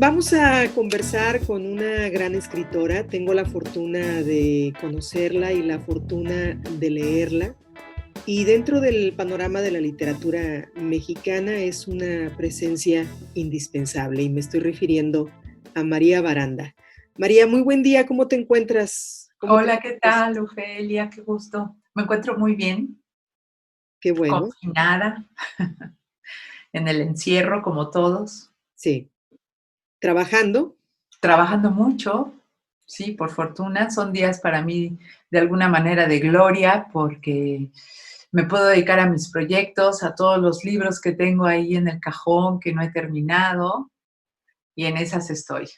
vamos a conversar con una gran escritora. Tengo la fortuna de conocerla y la fortuna de leerla. Y dentro del panorama de la literatura mexicana es una presencia indispensable y me estoy refiriendo a María Baranda. María, muy buen día, ¿cómo te encuentras? Hola, ¿qué tal, Ofelia? Qué gusto. Me encuentro muy bien, Qué bueno. confinada, en el encierro como todos, Sí. ¿Trabajando? trabajando mucho. Sí, por fortuna, son días para mí de alguna manera de gloria porque me puedo dedicar a mis proyectos, a todos los libros que tengo ahí en el cajón que no he terminado y en esas estoy.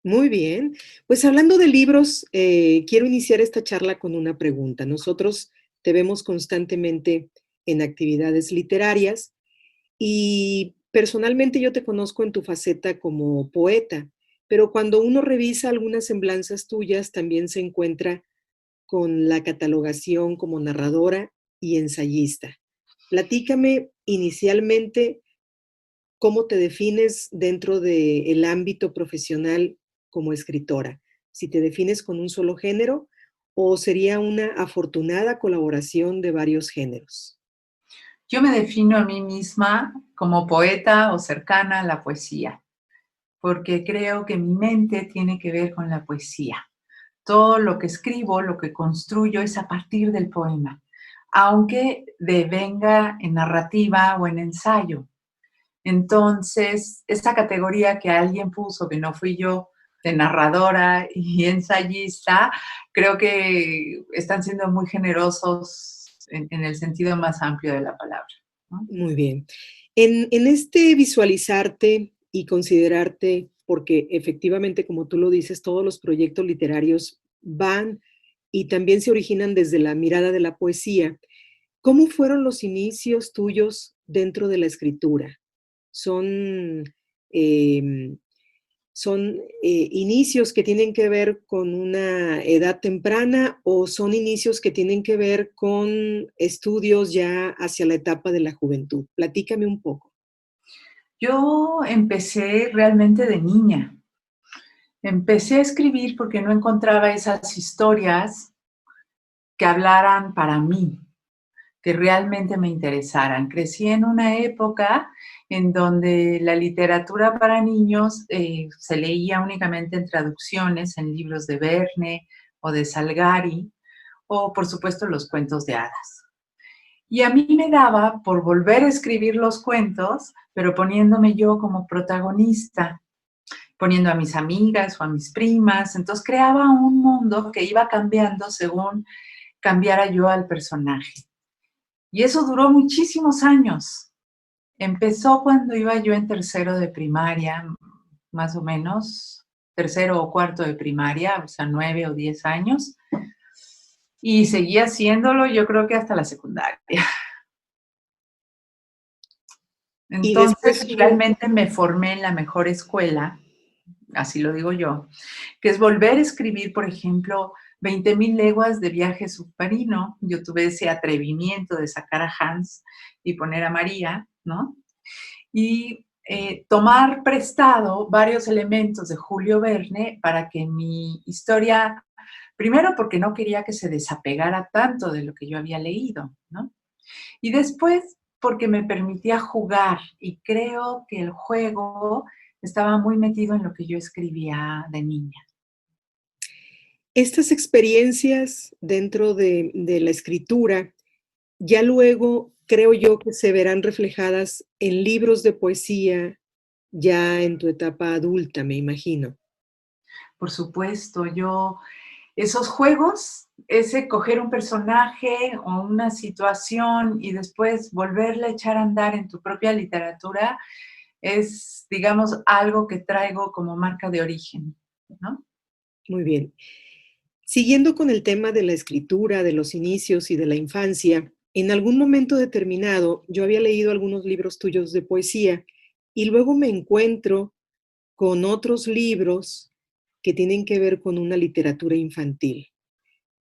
Muy bien. Pues hablando de libros, quiero iniciar esta charla con una pregunta. Nosotros te vemos constantemente en actividades literarias y personalmente yo te conozco en tu faceta como poeta, pero cuando uno revisa algunas semblanzas tuyas, también se encuentra con la catalogación como narradora y ensayista. Platícame inicialmente cómo te defines dentro del ámbito profesional como escritora. Si te defines con un solo género o sería una afortunada colaboración de varios géneros. Yo me defino a mí misma como poeta o cercana a la poesía, porque creo que mi mente tiene que ver con la poesía. Todo lo que escribo, lo que construyo es a partir del poema, aunque devenga en narrativa o en ensayo. Entonces, esa categoría que alguien puso, que no fui yo, de narradora y ensayista, creo que están siendo muy generosos en el sentido más amplio de la palabra, ¿no? Muy bien. En este visualizarte y considerarte, porque efectivamente, como tú lo dices, todos los proyectos literarios van y también se originan desde la mirada de la poesía. ¿Cómo fueron los inicios tuyos dentro de la escritura? ¿Son, em, son inicios que tienen que ver con una edad temprana o son inicios que tienen que ver con estudios ya hacia la etapa de la juventud? Platícame un poco. Yo empecé realmente de niña. Empecé a escribir porque no encontraba esas historias que hablaran para mí, que realmente me interesaran. Crecí en una época en donde la literatura para niños se leía únicamente en traducciones, en libros de Verne o de Salgari, o por supuesto los cuentos de hadas. Y a mí me daba por volver a escribir los cuentos, pero poniéndome yo como protagonista, poniendo a mis amigas o a mis primas. Entonces creaba un mundo que iba cambiando según cambiara yo al personaje. Y eso duró muchísimos años. Empezó cuando iba yo en tercero de primaria, más o menos, tercero o cuarto de primaria, o sea, 9 o 10 años, y seguí haciéndolo yo creo que hasta la secundaria. Y después Entonces, hubo, realmente me formé en la mejor escuela, así lo digo yo, que es volver a escribir, por ejemplo, 20.000 leguas de viaje submarino. Yo tuve ese atrevimiento de sacar a Hans y poner a María, ¿no? Y tomar prestado varios elementos de Julio Verne para que mi historia, primero porque no quería que se desapegara tanto de lo que yo había leído, ¿no? Y después porque me permitía jugar y creo que el juego estaba muy metido en lo que yo escribía de niña. estas experiencias dentro de la escritura, ya luego creo yo que se verán reflejadas en libros de poesía ya en tu etapa adulta, me imagino. Por supuesto, esos juegos, ese coger un personaje o una situación y después volverla a echar a andar en tu propia literatura, es, digamos, algo que traigo como marca de origen, ¿no? Muy bien. Siguiendo con el tema de la escritura, de los inicios y de la infancia, en algún momento determinado yo había leído algunos libros tuyos de poesía y luego me encuentro con otros libros que tienen que ver con una literatura infantil.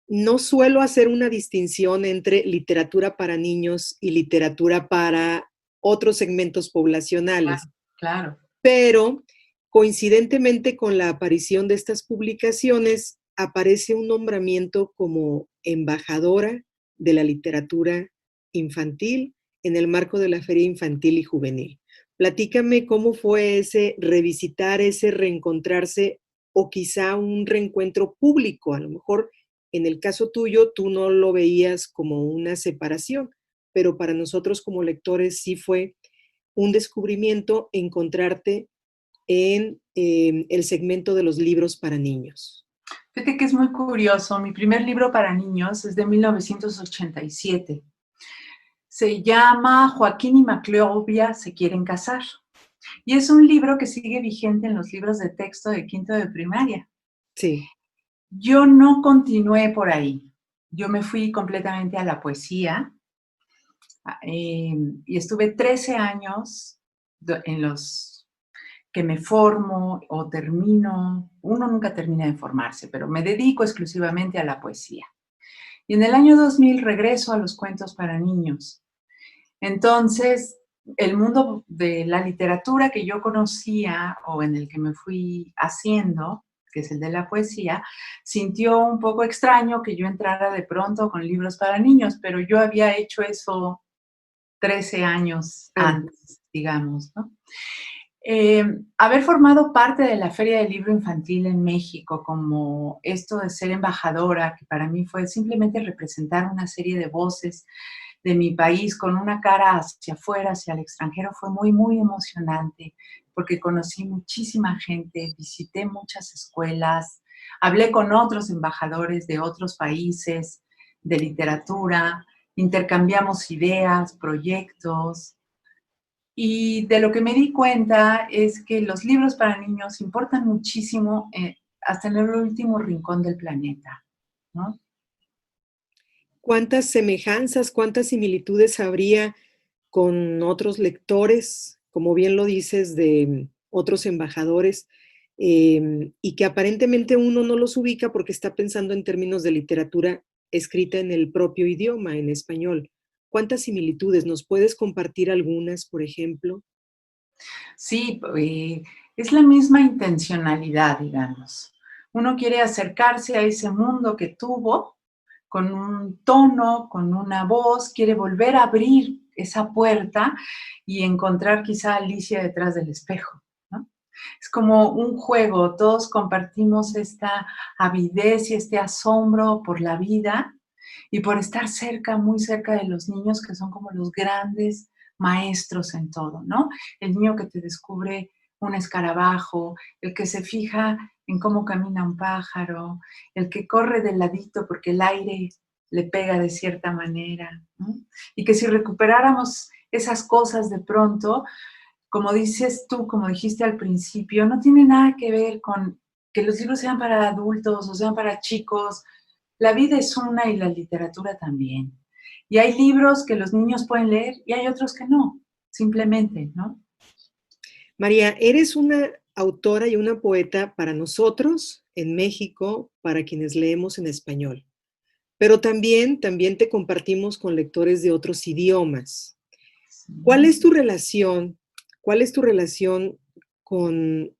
No suelo hacer una distinción entre literatura para niños y literatura para otros segmentos Claro, poblacionales, claro. pero coincidentemente con la aparición de estas publicaciones, aparece un nombramiento como embajadora de la literatura infantil en el marco de la Feria Infantil y Juvenil. Platícame cómo fue ese revisitar, ese reencontrarse o quizá un reencuentro público. A lo mejor en el caso tuyo tú no lo veías como una separación, pero para nosotros como lectores sí fue un descubrimiento encontrarte en el segmento de los libros para niños. Fíjate que es muy curioso. Mi primer libro para niños es de 1987. Se llama Joaquín y Maclovia se quieren casar. Y es un libro que sigue vigente en los libros de texto de quinto de primaria. Sí. Yo no continué por ahí. Yo me fui completamente a la poesía y estuve 13 años en los que me formo o termino. Uno nunca termina de formarse, pero me dedico exclusivamente a la poesía. Y en el año 2000 regreso a los cuentos para niños. Entonces, el mundo de la literatura que yo conocía o en el que me fui haciendo, que es el de la poesía, sintió un poco extraño que yo entrara de pronto con libros para niños, pero yo había hecho eso 13 años antes, digamos, ¿no? Haber formado parte de la Feria del Libro Infantil en México, como esto de ser embajadora, que para mí fue simplemente representar una serie de voces de mi país con una cara hacia afuera, hacia el extranjero, fue muy, muy emocionante, porque conocí muchísima gente, visité muchas escuelas, hablé con otros embajadores de otros países de literatura, intercambiamos ideas, proyectos. Y de lo que me di cuenta es que los libros para niños importan muchísimo hasta en el último rincón del planeta, ¿no? ¿Cuántas semejanzas, cuántas similitudes habría con otros lectores, como bien lo dices, de otros embajadores, y que aparentemente uno no los ubica porque está pensando en términos de literatura escrita en el propio idioma, en español? ¿Cuántas similitudes? ¿Nos puedes compartir algunas, por ejemplo? Sí, es la misma intencionalidad, digamos. Uno quiere acercarse a ese mundo que tuvo con un tono, con una voz, quiere volver a abrir esa puerta y encontrar quizá a Alicia detrás del espejo, ¿no? Es como un juego, todos compartimos esta avidez y este asombro por la vida y por estar cerca, muy cerca de los niños que son como los grandes maestros en todo, ¿no? El niño que te descubre un escarabajo, el que se fija en cómo camina un pájaro, el que corre de ladito porque el aire le pega de cierta manera, ¿no? Y que si recuperáramos esas cosas de pronto, como dices tú, como dijiste al principio, no tiene nada que ver con que los libros sean para adultos o sean para chicos. La vida es una y la literatura también. Y hay libros que los niños pueden leer y hay otros que no, simplemente, ¿no? María, eres una autora y una poeta para nosotros en México, para quienes leemos en español, pero también te compartimos con lectores de otros idiomas. Sí. ¿Cuál es tu relación? ¿Cuál es tu relación con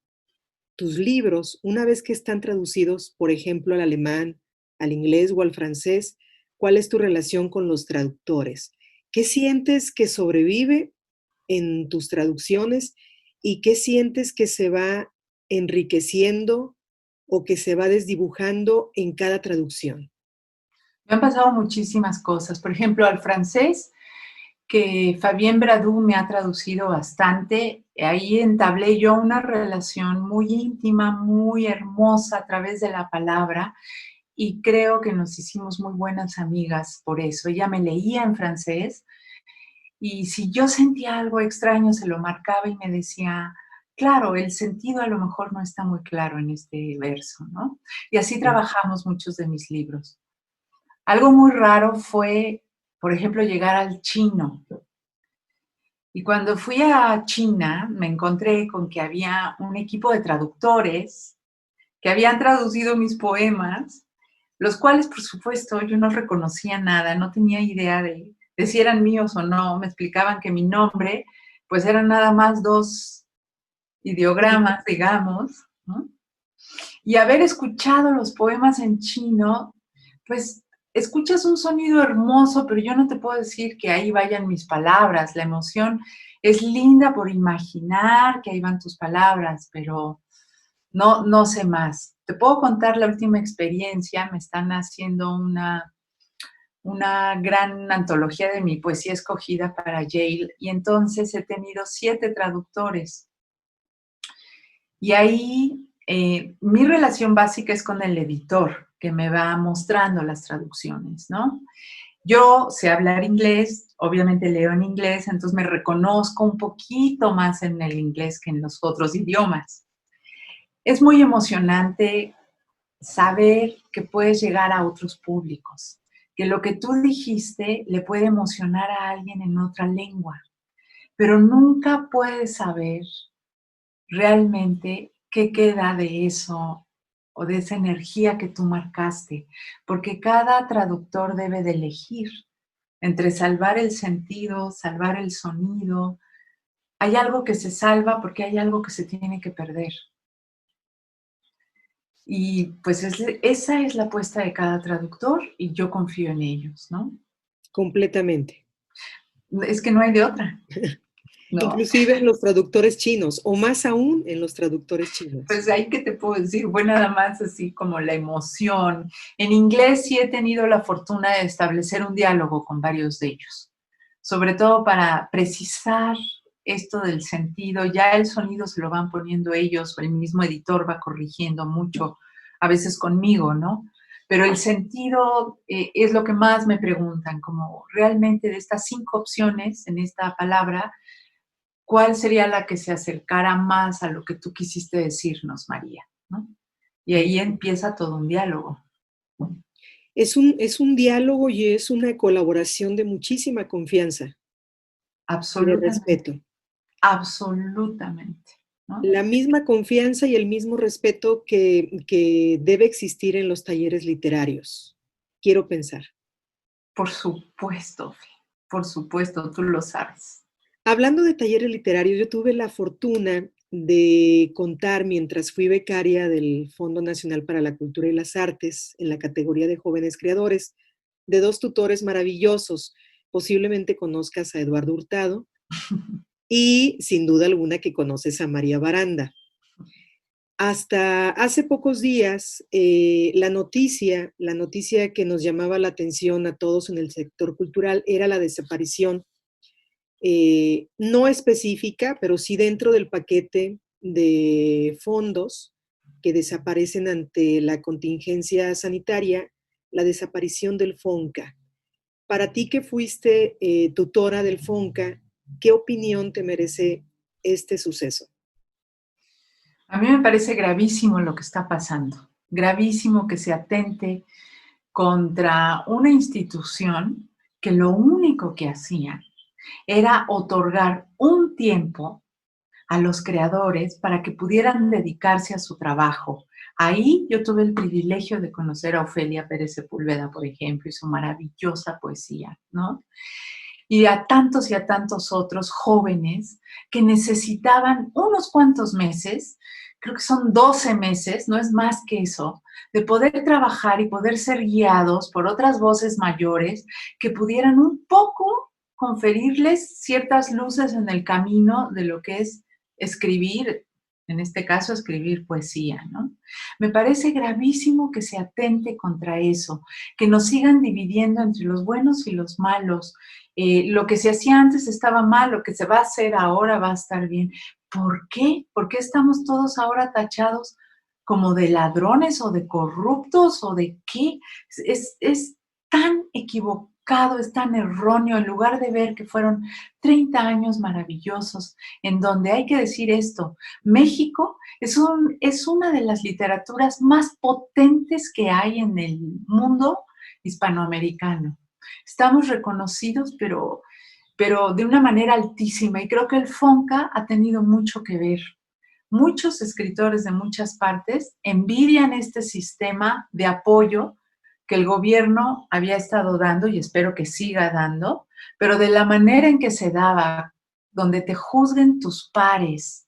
tus libros una vez que están traducidos, por ejemplo, al alemán, al inglés o al francés? ¿Cuál es tu relación con los traductores? ¿Qué sientes que sobrevive en tus traducciones y qué sientes que se va enriqueciendo o que se va desdibujando en cada traducción? Me han pasado muchísimas cosas. Por ejemplo, al francés, que Fabien Bradou me ha traducido bastante. Ahí entablé yo una relación muy íntima, muy hermosa a través de la palabra y creo que nos hicimos muy buenas amigas por eso. Ella me leía en francés y si yo sentía algo extraño se lo marcaba y me decía, claro, el sentido a lo mejor no está muy claro en este verso, ¿no? Y así Sí. trabajamos muchos de mis libros. Algo muy raro fue, por ejemplo, llegar al chino. Y cuando fui a China, me encontré con que había un equipo de traductores que habían traducido mis poemas, los cuales, por supuesto, yo no reconocía nada, no tenía idea de si eran míos o no. Me explicaban que mi nombre, pues eran nada más dos ideogramas, digamos, ¿no? Y haber escuchado los poemas en chino, pues escuchas un sonido hermoso, pero yo no te puedo decir que ahí vayan mis palabras. La emoción es linda por imaginar que ahí van tus palabras, pero no sé más. Te puedo contar la última experiencia. Me están haciendo una gran antología de mi poesía escogida para Yale y entonces he tenido 7 traductores. Y ahí mi relación básica es con el editor, que me va mostrando las traducciones, ¿no? Yo sé hablar inglés, obviamente leo en inglés, entonces me reconozco un poquito más en el inglés que en los otros idiomas. Es muy emocionante saber que puedes llegar a otros públicos, que lo que tú dijiste le puede emocionar a alguien en otra lengua, pero nunca puedes saber realmente qué queda de eso o de esa energía que tú marcaste, porque cada traductor debe de elegir entre salvar el sentido, salvar el sonido. Hay algo que se salva porque hay algo que se tiene que perder. Y pues esa es la apuesta de cada traductor y yo confío en ellos, ¿no? Completamente. Es que no hay de otra, ¿no? Inclusive en los traductores chinos, o más aún en los traductores chinos. Pues ahí que te puedo decir, fue nada más así como la emoción. En inglés sí he tenido la fortuna de establecer un diálogo con varios de ellos, sobre todo para precisar esto del sentido. Ya el sonido se lo van poniendo ellos, el mismo editor va corrigiendo mucho, a veces conmigo, ¿no? Pero el sentido es lo que más me preguntan, como realmente de estas 5 opciones en esta palabra, ¿cuál sería la que se acercara más a lo que tú quisiste decirnos, María? ¿No? Y ahí empieza todo un diálogo. Es un diálogo y es una colaboración de muchísima confianza y de Absolutamente, respeto. absolutamente, ¿no? La misma confianza y el mismo respeto que debe existir en los talleres literarios, quiero pensar. Fe, por supuesto, tú lo sabes. Hablando de talleres literarios, yo tuve la fortuna de contar mientras fui becaria del Fondo Nacional para la Cultura y las Artes en la categoría de jóvenes creadores, de 2 tutores maravillosos. Posiblemente conozcas a Eduardo Hurtado y sin duda alguna que conoces a María Baranda. Hasta hace pocos días, la noticia que nos llamaba la atención a todos en el sector cultural era la desaparición, no específica, pero sí dentro del paquete de fondos que desaparecen ante la contingencia sanitaria, la desaparición del FONCA. Para ti que fuiste tutora del FONCA, ¿qué opinión te merece este suceso? A mí me parece gravísimo lo que está pasando, gravísimo que se atente contra una institución que lo único que hacía era otorgar un tiempo a los creadores para que pudieran dedicarse a su trabajo. Ahí yo tuve el privilegio de conocer a Ofelia Pérez Sepúlveda, por ejemplo, y su maravillosa poesía, ¿no? Y a tantos otros jóvenes que necesitaban unos cuantos meses, creo que son 12 meses, no es más que eso, de poder trabajar y poder ser guiados por otras voces mayores que pudieran un poco conferirles ciertas luces en el camino de lo que es escribir, en este caso escribir poesía, ¿no? Me parece gravísimo que se atente contra eso, que nos sigan dividiendo entre los buenos y los malos. Lo que se hacía antes estaba mal, lo que se va a hacer ahora va a estar bien. ¿Por qué? ¿Por qué estamos todos ahora tachados como de ladrones o de corruptos o de qué? Es tan equivocado, es tan erróneo, en lugar de ver que fueron 30 años maravillosos, en donde hay que decir esto, México es una de las literaturas más potentes que hay en el mundo hispanoamericano. Estamos reconocidos, pero de una manera altísima, y creo que el FONCA ha tenido mucho que ver. Muchos escritores de muchas partes envidian este sistema de apoyo que el gobierno había estado dando y espero que siga dando, pero de la manera en que se daba, donde te juzguen tus pares,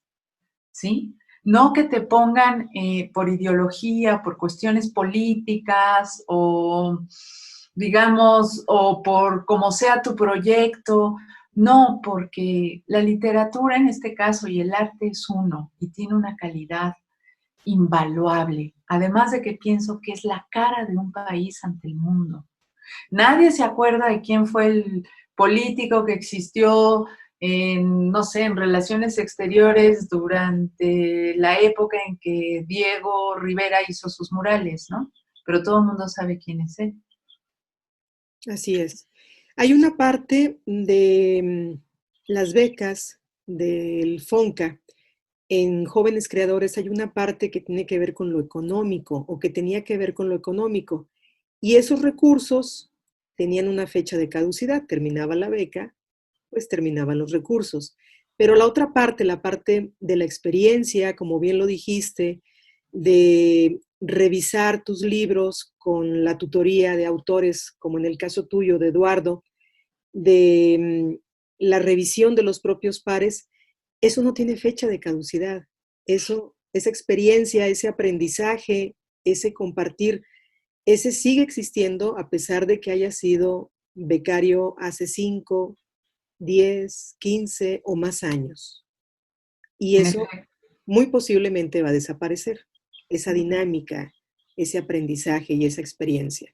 ¿sí? No que te pongan por ideología, por cuestiones políticas o, digamos, o por como sea tu proyecto. No, porque la literatura en este caso y el arte es uno y tiene una calidad invaluable. Además de que pienso que es la cara de un país ante el mundo. Nadie se acuerda de quién fue el político que existió en, no sé, en relaciones exteriores durante la época en que Diego Rivera hizo sus murales, ¿no? Pero todo el mundo sabe quién es él. Así es. Hay una parte de las becas del FONCA en jóvenes creadores, hay una parte que tiene que ver con lo económico o que tenía que ver con lo económico. Y esos recursos tenían una fecha de caducidad, terminaba la beca, pues terminaban los recursos. Pero la otra parte, la parte de la experiencia, como bien lo dijiste, de revisar tus libros con la tutoría de autores, como en el caso tuyo, de Eduardo, de la revisión de los propios pares, eso no tiene fecha de caducidad. Eso, esa experiencia, ese aprendizaje, ese compartir, ese sigue existiendo a pesar de que haya sido becario hace 5, 10, 15 o más años. Y En eso efecto. muy posiblemente va a desaparecer, esa dinámica, ese aprendizaje y esa experiencia.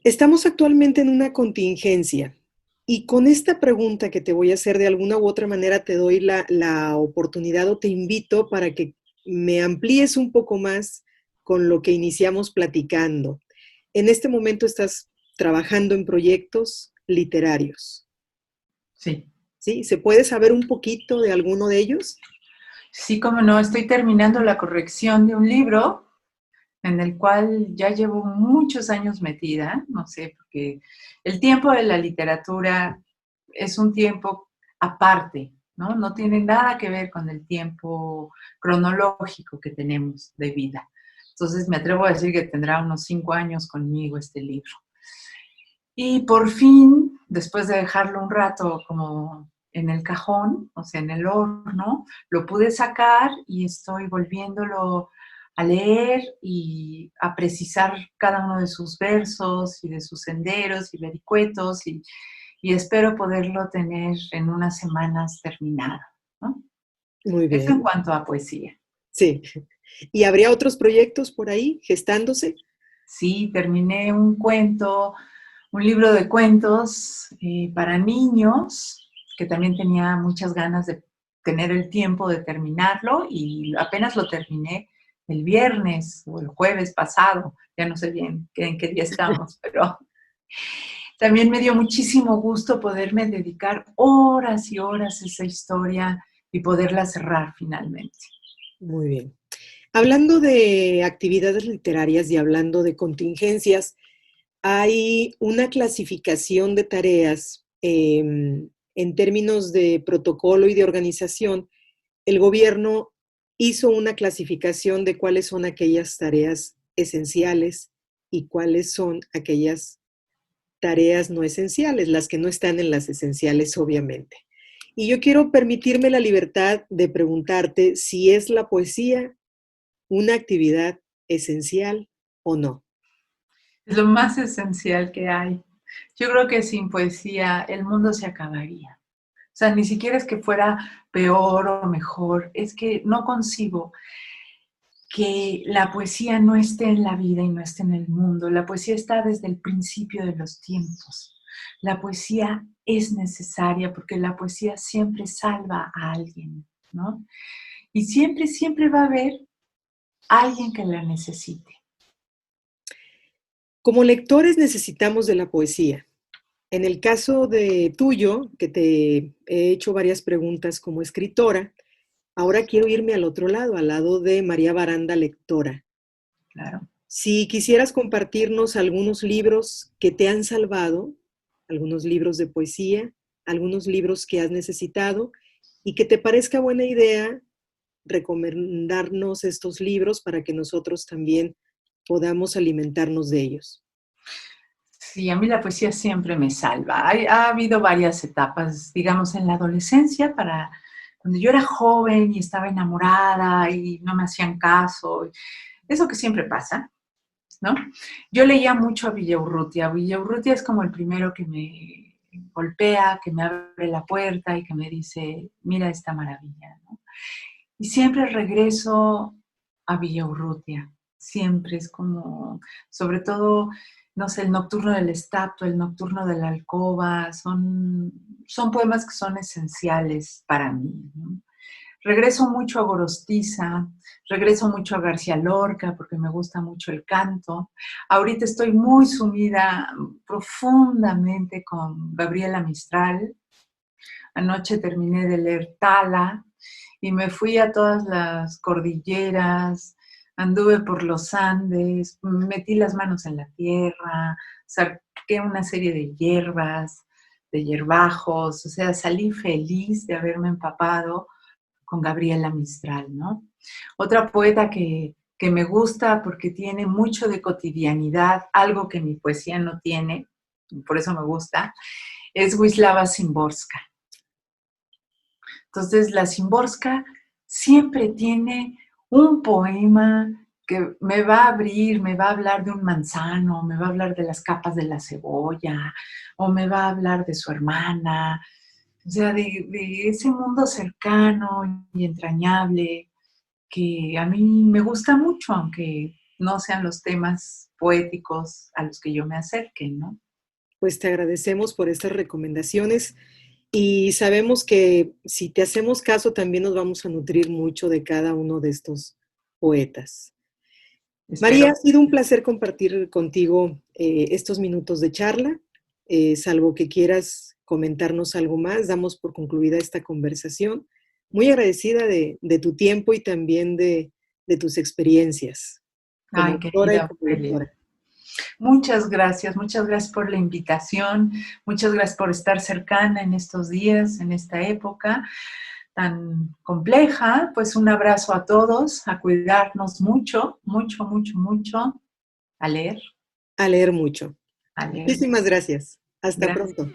Estamos actualmente en una contingencia y con esta pregunta que te voy a hacer de alguna u otra manera te doy la oportunidad o te invito para que me amplíes un poco más con lo que iniciamos platicando. En este momento estás trabajando en proyectos literarios, Sí. ¿sí? ¿Se puede saber un poquito de alguno de ellos? Sí, como no, estoy terminando la corrección de un libro en el cual ya llevo muchos años metida, no sé, porque el tiempo de la literatura es un tiempo aparte, ¿no? No tiene nada que ver con el tiempo cronológico que tenemos de vida. Entonces me atrevo a decir que tendrá unos 5 años conmigo este libro. Y por fin, después de dejarlo un rato como en el cajón, o sea, en el horno, lo pude sacar y estoy volviéndolo a leer y a precisar cada uno de sus versos y de sus senderos y vericuetos y espero poderlo tener en unas semanas terminado, ¿no? Muy Eso en bien, cuanto a poesía. sí. ¿Y habría otros proyectos por ahí gestándose? Sí, terminé un cuento, un libro de cuentos para niños, que también tenía muchas ganas de tener el tiempo de terminarlo y apenas lo terminé el viernes o el jueves pasado, ya no sé bien en qué día estamos, pero también me dio muchísimo gusto poderme dedicar horas y horas a esa historia y poderla cerrar finalmente. Muy bien. Hablando de actividades literarias y hablando de contingencias, hay una clasificación de tareas en términos de protocolo y de organización. El gobierno hizo una clasificación de cuáles son aquellas tareas esenciales y cuáles son aquellas tareas no esenciales, las que no están en las esenciales, obviamente. Y yo quiero permitirme la libertad de preguntarte si es la poesía una actividad esencial o no. Es lo más esencial que hay. Yo creo que sin poesía el mundo se acabaría. O sea, ni siquiera es que fuera peor o mejor, es que no concibo que la poesía no esté en la vida y no esté en el mundo. La poesía está desde el principio de los tiempos. La poesía es necesaria porque la poesía siempre salva a alguien, ¿no? Y siempre, siempre va a haber alguien que la necesite. Como lectores necesitamos de la poesía. En el caso de tuyo, que te he hecho varias preguntas como escritora, ahora quiero irme al otro lado, al lado de María Baranda, lectora. Claro. Si quisieras compartirnos algunos libros que te han salvado, algunos libros de poesía, algunos libros que has necesitado y que te parezca buena idea recomendarnos estos libros para que nosotros también podamos alimentarnos de ellos. Sí, a mí la poesía siempre me salva. Ha habido varias etapas, digamos, en la adolescencia, cuando yo era joven y estaba enamorada y no me hacían caso, eso que siempre pasa, ¿no? Yo leía mucho a Villaurrutia. Villaurrutia es como el primero que me golpea, que me abre la puerta y que me dice, mira esta maravilla, ¿no? Y siempre regreso a Villaurrutia. Siempre es como, sobre todo, no sé, el nocturno del estatua, el nocturno de la alcoba, son poemas que son esenciales para mí, ¿no? Regreso mucho a Gorostiza, regreso mucho a García Lorca porque me gusta mucho el canto. Ahorita estoy muy sumida profundamente con Gabriela Mistral. Anoche terminé de leer Tala y me fui a todas las cordilleras, anduve por los Andes, metí las manos en la tierra, saqué una serie de hierbas, de hierbajos, o sea, salí feliz de haberme empapado con Gabriela Mistral, ¿no? Otra poeta que me gusta porque tiene mucho de cotidianidad, algo que mi poesía no tiene, por eso me gusta, es Wisława Szymborska. Entonces, la Szymborska siempre tiene un poema que me va a abrir, me va a hablar de un manzano, me va a hablar de las capas de la cebolla, o me va a hablar de su hermana, o sea, de ese mundo cercano y entrañable que a mí me gusta mucho, aunque no sean los temas poéticos a los que yo me acerque, ¿no? Pues te agradecemos por estas recomendaciones y sabemos que si te hacemos caso también nos vamos a nutrir mucho de cada uno de estos poetas. María, Espero. ha sido un placer compartir contigo estos minutos de charla. Salvo que quieras comentarnos algo más, damos por concluida esta conversación. Muy agradecida de tu tiempo y también de tus experiencias como Ay, autora y querida como Ofelia. lectora. Muchas gracias por la invitación, muchas gracias por estar cercana en estos días, en esta época tan compleja. Pues un abrazo a todos, a cuidarnos mucho, mucho, mucho, mucho, a leer, A leer mucho. a leer. Muchísimas gracias. Hasta Gracias. pronto.